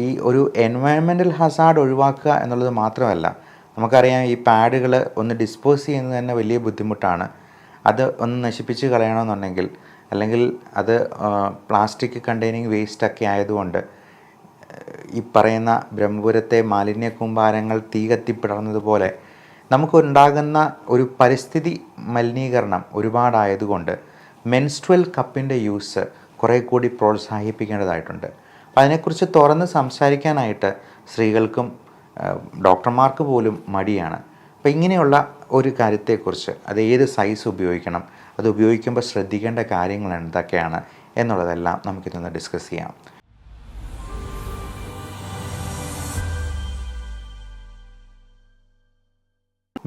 ഈ ഒരു environmental Hazard ഒഴിവാക്കുക എന്നുള്ളത് മാത്രമല്ല, നമുക്കറിയാം ഈ പാഡുകൾ ഒന്ന് ഡിസ്പോസ് ചെയ്യുന്നത് തന്നെ വലിയ ബുദ്ധിമുട്ടാണ്. അത് ഒന്ന് നശിപ്പിച്ച് കളയണമെന്നുണ്ടെങ്കിൽ, അല്ലെങ്കിൽ അത് പ്ലാസ്റ്റിക് കണ്ടെയ്നിങ് വേസ്റ്റൊക്കെ ആയതുകൊണ്ട് ഈ പറയുന്ന ബ്രഹ്മപുരത്തെ മാലിന്യ കൂമ്പാരങ്ങൾ തീ കത്തിപ്പിടർന്നതുപോലെ നമുക്കുണ്ടാകുന്ന ഒരു പരിസ്ഥിതി മലിനീകരണം ഒരുപാടായതുകൊണ്ട് മെൻസ്ട്രുവൽ കപ്പിൻ്റെ യൂസ് കുറേ കൂടി പ്രോത്സാഹിപ്പിക്കേണ്ടതായിട്ടുണ്ട്. അപ്പോൾ അതിനെക്കുറിച്ച് തുറന്ന് സംസാരിക്കാനായിട്ട് സ്ത്രീകൾക്കും ഡോക്ടർമാർക്ക് പോലും മടിയാണ്. അപ്പോൾ ഇങ്ങനെയുള്ള ഒരു കാര്യത്തെക്കുറിച്ച്, അത് ഏത് സൈസ് ഉപയോഗിക്കണം, അത് ഉപയോഗിക്കുമ്പോൾ ശ്രദ്ധിക്കേണ്ട കാര്യങ്ങൾ എന്തൊക്കെയാണ് എന്നുള്ളതെല്ലാം നമുക്കിതൊന്ന് ഡിസ്കസ് ചെയ്യാം.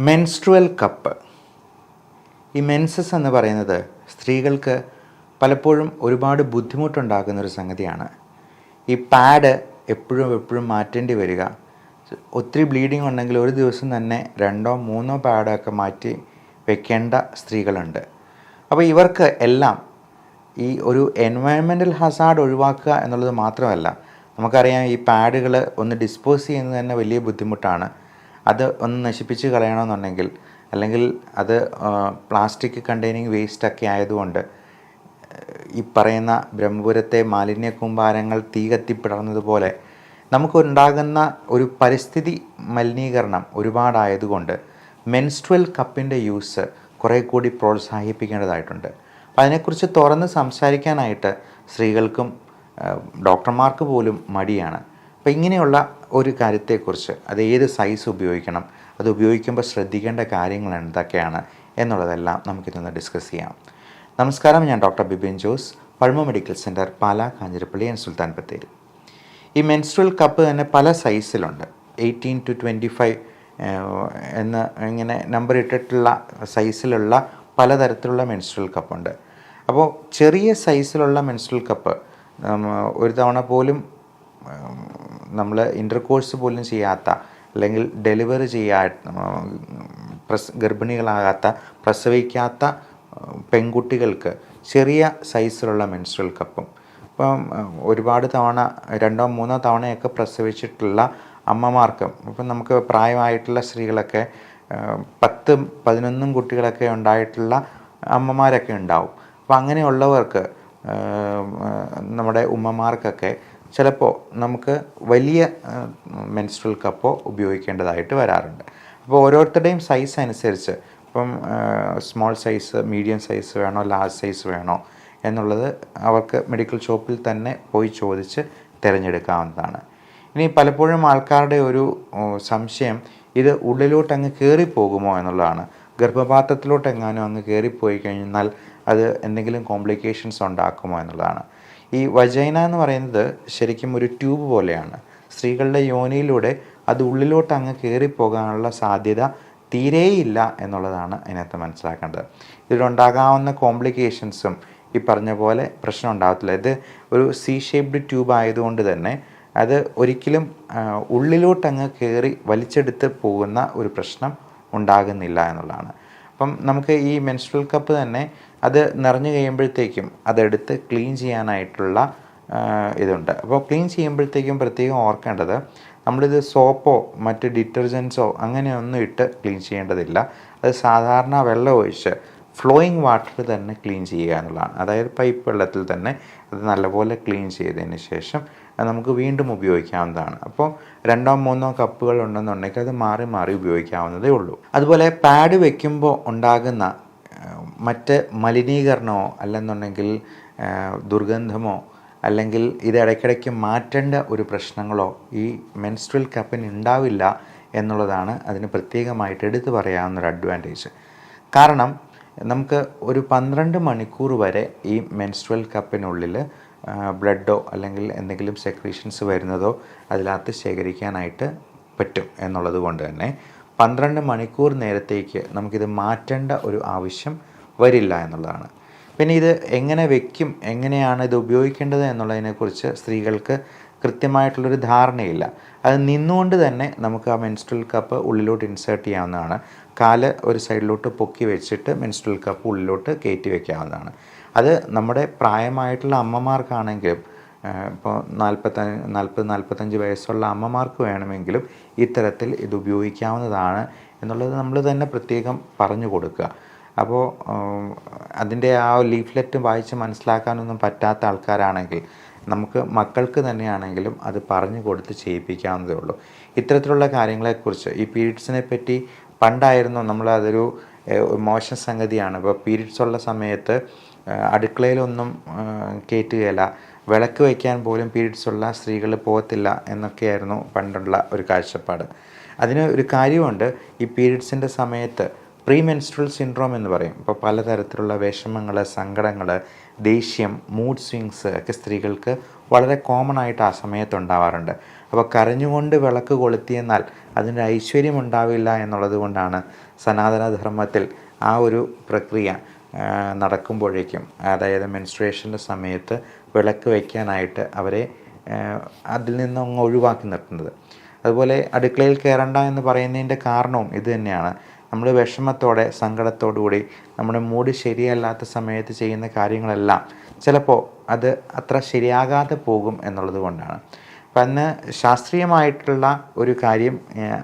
മെൻസ്ട്രുവൽ കപ്പ്, ഈ മെൻസസ് എന്ന് പറയുന്നത് സ്ത്രീകൾക്ക് പലപ്പോഴും ഒരുപാട് ബുദ്ധിമുട്ടുണ്ടാകുന്നൊരു സംഗതിയാണ്. ഈ പാഡ് എപ്പോഴും മാറ്റേണ്ടി വരിക, ഒത്തിരി ബ്ലീഡിങ് ഉണ്ടെങ്കിൽ ഒരു ദിവസം തന്നെ 2-3 പാഡൊക്കെ മാറ്റി വെക്കേണ്ട സ്ത്രീകളുണ്ട്. അപ്പോൾ ഇവർക്ക് എല്ലാം ഈ ഒരു എൻവയൺമെൻറ്റൽ ഹസാർഡ് ഒഴിവാക്കുക എന്നുള്ളത് മാത്രമല്ല, നമുക്കറിയാം ഈ പാഡുകൾ ഒന്ന് ഡിസ്പോസ് ചെയ്യുന്നത് തന്നെ വലിയ ബുദ്ധിമുട്ടാണ്. അത് ഒന്ന് നശിപ്പിച്ച് കളയണമെന്നുണ്ടെങ്കിൽ, അല്ലെങ്കിൽ അത് പ്ലാസ്റ്റിക് കണ്ടെയ്നിങ് വേസ്റ്റൊക്കെ ആയതുകൊണ്ട് ഈ പറയുന്ന ബ്രഹ്മപുരത്തെ മാലിന്യ കൂമ്പാരങ്ങൾ തീ കത്തിപ്പിടർന്നതുപോലെ നമുക്കുണ്ടാകുന്ന ഒരു പരിസ്ഥിതി മലിനീകരണം ഒരുപാടായതുകൊണ്ട് മെൻസ്ട്രുവൽ കപ്പിൻ്റെ യൂസ് കുറേ കൂടി പ്രോത്സാഹിപ്പിക്കേണ്ടതായിട്ടുണ്ട്. അപ്പോൾ അതിനെക്കുറിച്ച് തുറന്ന് സംസാരിക്കാനായിട്ട് സ്ത്രീകൾക്കും ഡോക്ടർമാർക്ക് പോലും മടിയാണ്. അപ്പോൾ ഇങ്ങനെയുള്ള ഒരു കാര്യത്തെക്കുറിച്ച്, അത് ഏത് സൈസ് ഉപയോഗിക്കണം, അത് ഉപയോഗിക്കുമ്പോൾ ശ്രദ്ധിക്കേണ്ട കാര്യങ്ങൾ എന്തൊക്കെയാണ് എന്നുള്ളതെല്ലാം നമുക്കിതൊന്ന് ഡിസ്കസ് ചെയ്യാം. നമസ്കാരം, ഞാൻ ഡോക്ടർ ബിബിൻ ജോസ്, പൾമ medical centre, Pala, Kanjirappally and Sultan Bathery. ഈ മെൻസ്ട്രുവൽ കപ്പ് തന്നെ പല സൈസിലുണ്ട്. 18 to 25 എന്ന് ഇങ്ങനെ നമ്പർ ഇട്ടിട്ടുള്ള സൈസിലുള്ള പലതരത്തിലുള്ള മെൻസ്ട്രുവൽ കപ്പുണ്ട്. അപ്പോൾ ചെറിയ സൈസിലുള്ള മെൻസ്ട്രുവൽ കപ്പ് ഒരു തവണ പോലും നമ്മൾ ഇൻ്റർകോഴ്സ് പോലും ചെയ്യാത്ത, അല്ലെങ്കിൽ ഡെലിവറി ഗർഭിണികളാകാത്ത, പ്രസവിക്കാത്ത പെൺകുട്ടികൾക്ക് ചെറിയ സൈസിലുള്ള മെൻസ്ട്രുവൽ കപ്പും, ഇപ്പം ഒരുപാട് തവണ 2-3 തവണയൊക്കെ പ്രസവിച്ചിട്ടുള്ള അമ്മമാർക്കും, ഇപ്പം നമുക്ക് പ്രായമായിട്ടുള്ള സ്ത്രീകളൊക്കെ 10-11 കുട്ടികളൊക്കെ ഉണ്ടായിട്ടുള്ള അമ്മമാരൊക്കെ ഉണ്ടാവും. അപ്പോൾ അങ്ങനെയുള്ളവർക്ക്, നമ്മുടെ ഉമ്മമാർക്കൊക്കെ ചിലപ്പോൾ നമുക്ക് വലിയ മെൻസ്ട്രുവൽ കപ്പോ ഉപയോഗിക്കേണ്ടതായിട്ട് വരാറുണ്ട്. അപ്പോൾ ഓരോരുത്തരുടെയും സൈസ് അനുസരിച്ച്, ഇപ്പം സ്മോൾ സൈസ്, മീഡിയം സൈസ് വേണോ, ലാർജ് സൈസ് വേണോ എന്നുള്ളത് അവർക്ക് മെഡിക്കൽ ഷോപ്പിൽ തന്നെ പോയി ചോദിച്ച് തിരഞ്ഞെടുക്കാവുന്നതാണ്. ഇനി പലപ്പോഴും ആൾക്കാരുടെ ഒരു സംശയം, ഇത് ഉള്ളിലോട്ട് അങ്ങ് കയറിപ്പോകുമോ എന്നുള്ളതാണ്. ഗർഭപാത്രത്തിലോട്ടെങ്ങാനും അങ്ങ് കയറിപ്പോയി കഴിഞ്ഞാൽ അത് എന്തെങ്കിലും കോംപ്ലിക്കേഷൻസ് ഉണ്ടാക്കുമോ എന്നുള്ളതാണ്. ഈ വജൈന എന്ന് പറയുന്നത് ശരിക്കും ഒരു ട്യൂബ് പോലെയാണ്. സ്ത്രീകളുടെ യോനിയിലൂടെ അത് ഉള്ളിലോട്ട് അങ്ങ് കയറിപ്പോകാനുള്ള സാധ്യത തീരെയില്ല എന്നുള്ളതാണ് അതിനകത്ത് മനസ്സിലാക്കേണ്ടത്. ഇതിലുണ്ടാകാവുന്ന കോംപ്ലിക്കേഷൻസും ഈ പറഞ്ഞ പോലെ പ്രശ്നം ഉണ്ടാകത്തില്ല. ഇത് ഒരു സി ഷേപ്ഡ് ട്യൂബ് ആയതുകൊണ്ട് തന്നെ അത് ഒരിക്കലും ഉള്ളിലോട്ടങ്ങ് കയറി വലിച്ചെടുത്ത് പോകുന്ന ഒരു പ്രശ്നം ഉണ്ടാകുന്നില്ല എന്നുള്ളതാണ്. അപ്പം നമുക്ക് ഈ മെൻസ്ട്രുവൽ കപ്പ് തന്നെ അത് നിറഞ്ഞു കഴിയുമ്പോഴത്തേക്കും അതെടുത്ത് ക്ലീൻ ചെയ്യാനായിട്ടുള്ള ഇതുണ്ട്. അപ്പോൾ ക്ലീൻ ചെയ്യുമ്പോഴത്തേക്കും പ്രത്യേകം ഓർക്കേണ്ടത്, നമ്മളിത് സോപ്പോ മറ്റ് ഡിറ്റർജൻസോ അങ്ങനെയൊന്നും ഇട്ട് ക്ലീൻ ചെയ്യേണ്ടതില്ല. അത് സാധാരണ വെള്ളം ഒഴിച്ച് ഫ്ലോയിങ് വാട്ടർ തന്നെ ക്ലീൻ ചെയ്യുക എന്നുള്ളതാണ്. അതായത് പൈപ്പ് വെള്ളത്തിൽ തന്നെ അത് നല്ലപോലെ ക്ലീൻ ചെയ്തതിന് ശേഷം നമുക്ക് വീണ്ടും ഉപയോഗിക്കാവുന്നതാണ്. അപ്പോൾ 2-3 കപ്പുകൾ ഉണ്ടെന്നുണ്ടെങ്കിൽ അത് മാറി മാറി ഉപയോഗിക്കാവുന്നതേ ഉള്ളൂ. അതുപോലെ പാഡ് വയ്ക്കുമ്പോൾ ഉണ്ടാകുന്ന മറ്റ് മലിനീകരണമോ അല്ലെന്നുണ്ടെങ്കിൽ ദുർഗന്ധമോ അല്ലെങ്കിൽ ഇത് ഇടയ്ക്കിടയ്ക്ക് മാറ്റേണ്ട ഒരു പ്രശ്നങ്ങളോ ഈ മെൻസ്ട്രുവൽ കപ്പിന് ഉണ്ടാവില്ല എന്നുള്ളതാണ് അതിന് പ്രത്യേകമായിട്ട് എടുത്തു പറയാവുന്നൊരു അഡ്വാൻറ്റേജ്. കാരണം നമുക്ക് ഒരു 12 മണിക്കൂർ വരെ ഈ മെൻസ്ട്രുവൽ കപ്പിനുള്ളിൽ ബ്ലഡോ അല്ലെങ്കിൽ എന്തെങ്കിലും സെക്രീഷൻസ് വരുന്നതോ അതിനകത്ത് ശേഖരിക്കാനായിട്ട് പറ്റും എന്നുള്ളത് കൊണ്ട് തന്നെ 12 മണിക്കൂർ നേരത്തേക്ക് നമുക്കിത് മാറ്റേണ്ട ഒരു ആവശ്യം വരില്ല എന്നുള്ളതാണ്. പിന്നെ ഇത് എങ്ങനെ വയ്ക്കും, എങ്ങനെയാണ് ഇത് ഉപയോഗിക്കേണ്ടത് എന്നുള്ളതിനെക്കുറിച്ച് സ്ത്രീകൾക്ക് കൃത്യമായിട്ടുള്ളൊരു ധാരണയില്ല. അത് നിന്നുകൊണ്ട് തന്നെ നമുക്ക് ആ മെൻസ്ട്രുവൽ കപ്പ് ഉള്ളിലോട്ട് ഇൻസേർട്ട് ചെയ്യാവുന്നതാണ്. കാല് ഒരു സൈഡിലോട്ട് പൊക്കി വെച്ചിട്ട് മെൻസ്ട്രുവൽ കപ്പ് ഉള്ളിലോട്ട് കയറ്റി വയ്ക്കാവുന്നതാണ്. അത് നമ്മുടെ പ്രായമായിട്ടുള്ള അമ്മമാർക്കാണെങ്കിലും ഇപ്പോൾ 45 വയസ്സുള്ള അമ്മമാർക്ക് വേണമെങ്കിലും ഇത്തരത്തിൽ ഇത് ഉപയോഗിക്കാവുന്നതാണ് എന്നുള്ളത് നമ്മൾ തന്നെ പ്രത്യേകം പറഞ്ഞു കൊടുക്കുക. അപ്പോൾ അതിൻ്റെ ആ ലീഫ്ലെറ്റ് വായിച്ച് മനസ്സിലാക്കാനൊന്നും പറ്റാത്ത ആൾക്കാരാണെങ്കിൽ നമുക്ക് മക്കൾക്ക് തന്നെയാണെങ്കിലും അത് പറഞ്ഞു കൊടുത്ത് ചെയ്യിപ്പിക്കാവുന്നതേ ഉള്ളൂ. ഇത്തരത്തിലുള്ള കാര്യങ്ങളെക്കുറിച്ച് ഈ പീരീഡ്സിനെ പറ്റി പണ്ടായിരുന്നു നമ്മളതൊരു മോശം സംഗതിയാണ്. ഇപ്പോൾ പീരീഡ്സ് ഉള്ള സമയത്ത് അടുക്കളയിലൊന്നും കയറ്റുകയില്ല, വിളക്ക് വയ്ക്കാൻ പോലും പീരീഡ്സ് ഉള്ള സ്ത്രീകൾ പോകത്തില്ല എന്നൊക്കെയായിരുന്നു പണ്ടുള്ള ഒരു കാഴ്ചപ്പാട്. അതിന് ഒരു കാര്യമുണ്ട്. ഈ പീരീഡ്സിൻ്റെ സമയത്ത് പ്രീ മെൻസ്ട്രൽ സിൻഡ്രോം എന്ന് പറയും. ഇപ്പോൾ പലതരത്തിലുള്ള വിഷമങ്ങൾ, സങ്കടങ്ങൾ, ദേഷ്യം, മൂഡ് സ്വിങ്സ് ഒക്കെ സ്ത്രീകൾക്ക് വളരെ കോമൺ ആയിട്ട് ആ സമയത്ത് ഉണ്ടാവാറുണ്ട്. അപ്പോൾ കരഞ്ഞുകൊണ്ട് വിളക്ക് കൊളുത്തിയെന്നാൽ അതിൻ്റെ ഐശ്വര്യം ഉണ്ടാവില്ല എന്നുള്ളത് കൊണ്ടാണ് സനാതനധർമ്മത്തിൽ ആ ഒരു പ്രക്രിയ നടക്കുമ്പോഴേക്കും, അതായത് മെൻസ്ട്രേഷൻ്റെ സമയത്ത് വിളക്ക് വയ്ക്കാനായിട്ട് അവരെ അതിൽ നിന്നങ്ങ് ഒഴിവാക്കി നിർത്തുന്നത്. അതുപോലെ അടുക്കളയിൽ കയറണ്ട എന്ന് പറയുന്നതിൻ്റെ കാരണവും ഇത് തന്നെയാണ്. നമ്മൾ വിഷമത്തോടെ, സങ്കടത്തോടു കൂടി നമ്മുടെ മൂഡ് ശരിയല്ലാത്ത സമയത്ത് ചെയ്യുന്ന കാര്യങ്ങളെല്ലാം ചിലപ്പോൾ അത് അത്ര ശരിയാകാതെ പോകും എന്നുള്ളത് കൊണ്ടാണ്. അപ്പം അന്ന് ശാസ്ത്രീയമായിട്ടുള്ള ഒരു കാര്യം,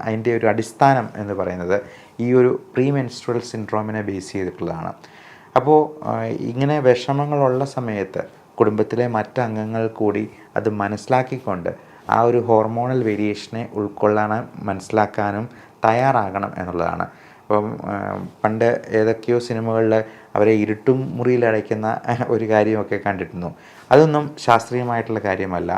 അതിൻ്റെ ഒരു അടിസ്ഥാനം എന്ന് പറയുന്നത് ഈ ഒരു പ്രീ മെൻസ്ട്രൽ സിൻഡ്രോമിനെ ബേസ് ചെയ്തിട്ടുള്ളതാണ്. അപ്പോൾ ഇങ്ങനെ വിഷമങ്ങളുള്ള സമയത്ത് കുടുംബത്തിലെ മറ്റംഗങ്ങൾ കൂടി അത് മനസ്സിലാക്കിക്കൊണ്ട് ആ ഒരു ഹോർമോണൽ വേരിയേഷനെ ഉൾക്കൊള്ളാനും മനസ്സിലാക്കാനും തയ്യാറാകണം എന്നുള്ളതാണ്. അപ്പം പണ്ട് ഏതൊക്കെയോ സിനിമകളിൽ അവരെ ഇരുട്ടും മുറിയിൽ അടയ്ക്കുന്ന ഒരു കാര്യമൊക്കെ കണ്ടിരുന്നു. അതൊന്നും ശാസ്ത്രീയമായിട്ടുള്ള കാര്യമല്ല.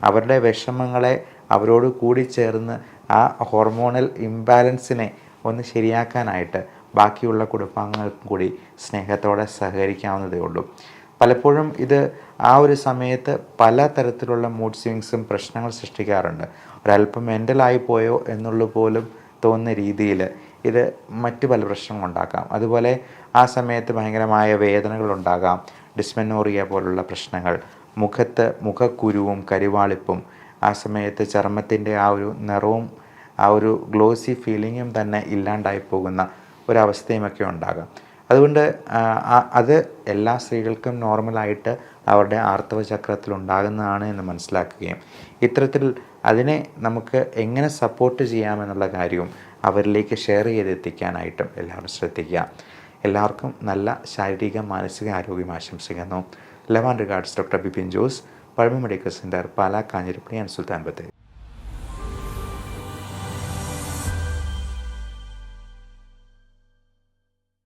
അവരുടെ വിഷമങ്ങളെ അവരോട് കൂടി ചേർന്ന് ആ ഹോർമോണൽ ഇംബാലൻസിനെ ഒന്ന് ശരിയാക്കാനായിട്ട് ബാക്കിയുള്ള കുടുംബാംഗങ്ങൾക്കും കൂടി സ്നേഹത്തോടെ സഹകരിക്കാവുന്നതേ ഉള്ളൂ. പലപ്പോഴും ഇത് ആ ഒരു സമയത്ത് പല തരത്തിലുള്ള മൂഡ് സ്വിങ്സും പ്രശ്നങ്ങൾ സൃഷ്ടിക്കാറുണ്ട്. ഒരല്പം മെൻ്റലായി പോയോ എന്നുള്ളത് പോലും തോന്നുന്ന രീതിയിൽ ഇത് മറ്റ് പല പ്രശ്നങ്ങളുണ്ടാക്കാം. അതുപോലെ ആ സമയത്ത് ഭയങ്കരമായ വേദനകളുണ്ടാകാം, ഡിസ്മെനോറിയ പോലുള്ള പ്രശ്നങ്ങൾ, മുഖക്കുരുവും കരിവാളിപ്പും, ആ സമയത്ത് ചർമ്മത്തിൻ്റെ ആ ഒരു നിറവും ആ ഒരു ഗ്ലോസി ഫീലിങ്ങും തന്നെ ഇല്ലാണ്ടായി പോകുന്ന ഒരവസ്ഥയുമൊക്കെ ഉണ്ടാകാം. അതുകൊണ്ട് അത് എല്ലാ സ്ത്രീകൾക്കും നോർമലായിട്ട് അവരുടെ ആർത്തവ ചക്രത്തിൽ ഉണ്ടാകുന്നതാണ് എന്ന് മനസ്സിലാക്കുകയും ഇത്തരത്തിൽ അതിനെ നമുക്ക് എങ്ങനെ സപ്പോർട്ട് ചെയ്യാമെന്നുള്ള കാര്യവും അവരിലേക്ക് ഷെയർ ചെയ്തെത്തിക്കാനായിട്ടും എല്ലാവരും ശ്രദ്ധിക്കുക. എല്ലാവർക്കും നല്ല ശാരീരിക മാനസിക ആരോഗ്യം ആശംസിക്കുന്നു. Love and regards, doctor Bipin Jose, പഴമ medical centre, Pala, Kanjirappally and Sultan Bathery.